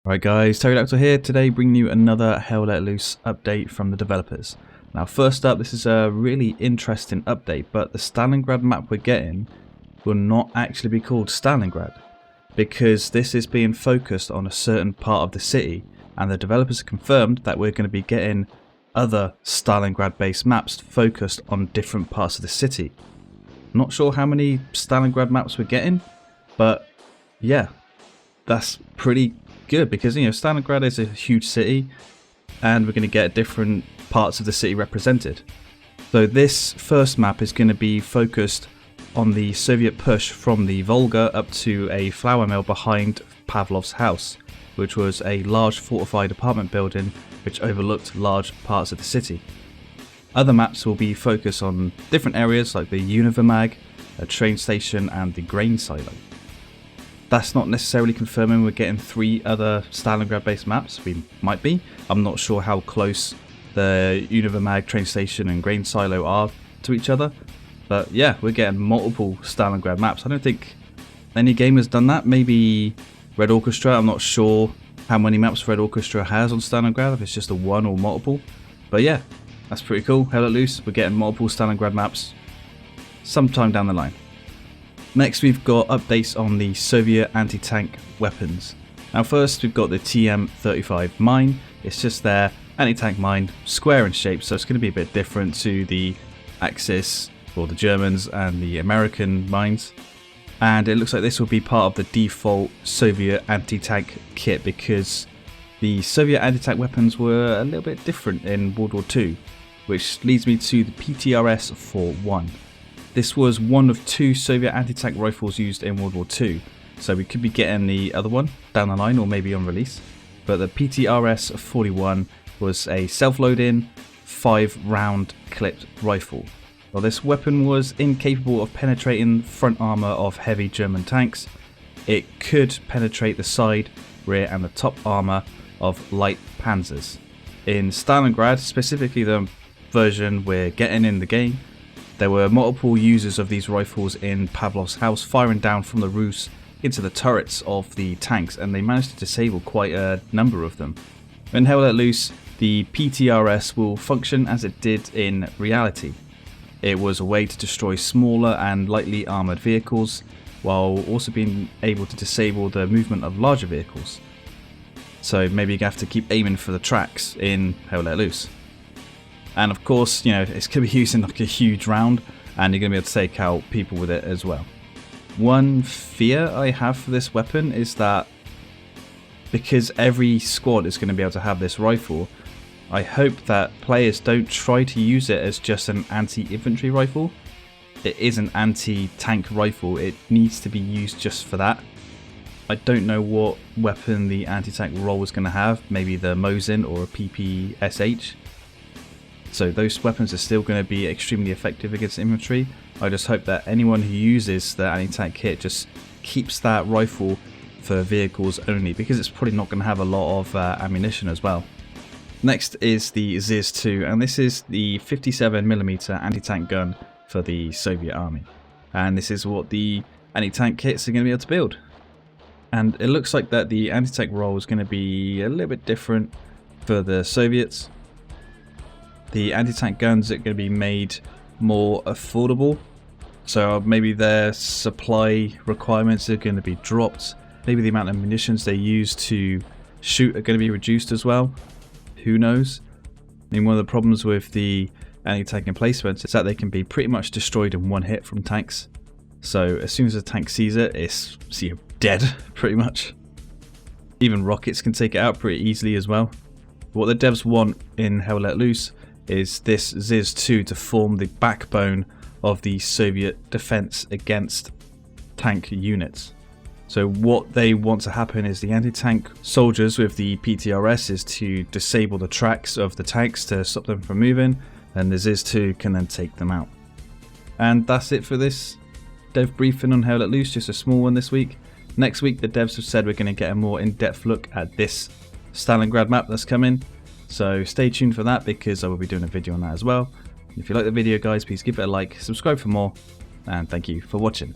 Right guys, Pterodactyl here, today bringing you another Hell Let Loose update from the developers. Now first up, this is a really interesting update, but the Stalingrad map we're getting will not actually be called Stalingrad, because this is being focused on a certain part of the city, and the developers have confirmed that we're going to be getting other Stalingrad based maps focused on different parts of the city. Not sure how many Stalingrad maps we're getting, but yeah, that's pretty good because, you know, Stalingrad is a huge city and we're going to get different parts of the city represented. So this first map is going to be focused on the Soviet push from the Volga up to a flour mill behind Pavlov's house, which was a large fortified apartment building which overlooked large parts of the city. Other maps will be focused on different areas like the Univermag, a train station and the grain silo. That's not necessarily confirming we're getting 3 other Stalingrad based maps. We might be. I'm not sure how close the Univermag, train station and grain silo are to each other. But yeah, we're getting multiple Stalingrad maps. I don't think any game has done that. Maybe Red Orchestra. I'm not sure how many maps Red Orchestra has on Stalingrad, if it's just a 1 or multiple. But yeah, that's pretty cool. Hell Let Loose, we're getting multiple Stalingrad maps sometime down the line. Next we've got updates on the Soviet anti-tank weapons. Now first we've got the TM-35 mine. It's just their anti-tank mine, square in shape, so it's going to be a bit different to the Axis for the Germans and the American mines. And it looks like this will be part of the default Soviet anti-tank kit because the Soviet anti-tank weapons were a little bit different in World War II, which leads me to the PTRS-41. This was one of 2 Soviet anti-tank rifles used in World War II, so we could be getting the other one down the line or maybe on release. But the PTRS-41 was a self-loading 5-round clipped rifle. Well, this weapon was incapable of penetrating front armour of heavy German tanks. It could penetrate the side, rear and the top armour of light panzers. In Stalingrad, specifically the version we're getting in the game, there were multiple users of these rifles in Pavlov's house firing down from the roofs into the turrets of the tanks, and they managed to disable quite a number of them. When Hell Let Loose, the PTRS will function as it did in reality. It was a way to destroy smaller and lightly armoured vehicles, while also being able to disable the movement of larger vehicles. So maybe you have to keep aiming for the tracks in Hell Let Loose. And of course, you know, it's going to be using like a huge round and you're going to be able to take out people with it as well. One fear I have for this weapon is that because every squad is going to be able to have this rifle, I hope that players don't try to use it as just an anti-infantry rifle. It is an anti-tank rifle, it needs to be used just for that. I don't know what weapon the anti-tank role is going to have, maybe the Mosin or a PPSH. So those weapons are still going to be extremely effective against infantry. I just hope that anyone who uses the anti-tank kit just keeps that rifle for vehicles only, because it's probably not going to have a lot of ammunition as well. Next is the Ziz II, and this is the 57mm anti-tank gun for the Soviet army. And this is what the anti-tank kits are going to be able to build. And it looks like that the anti-tank role is going to be a little bit different for the Soviets. The anti-tank guns are going to be made more affordable, so maybe their supply requirements are going to be dropped. Maybe the amount of munitions they use to shoot are going to be reduced as well. Who knows? I mean, one of the problems with the anti-tank emplacements is that they can be pretty much destroyed in one hit from tanks. So as soon as a tank sees it, it's dead pretty much. Even rockets can take it out pretty easily as well. What the devs want in Hell Let Loose is this Ziz II to form the backbone of the Soviet defense against tank units. So what they want to happen is the anti-tank soldiers with the PTRS is to disable the tracks of the tanks to stop them from moving, and the Ziz II can then take them out. And that's it for this dev briefing on Hell Let Loose, just a small one this week. Next week the devs have said we're going to get a more in-depth look at this Stalingrad map that's coming. So stay tuned for that, because I will be doing a video on that as well. If you like the video guys, please give it a like, subscribe for more, and thank you for watching.